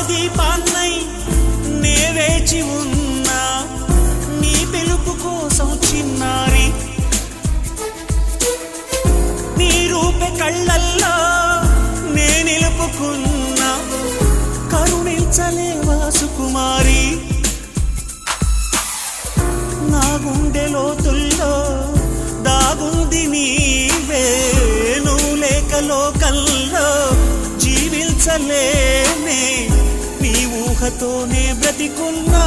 దీపాన్నై నే వేచి ఉన్నా నీ పిలుపు కోసం చిన్నారి నీ రూపే కళ్ళల్లో నే నిలుపుకున్నా కరుణించలేవా సుకుమారి నా గుండె లోతుల్లో దాగుంది నీవే నువ్వు లేక లోకల్లో జీవించలేనే నీ ఊహతోనే బ్రతికున్నా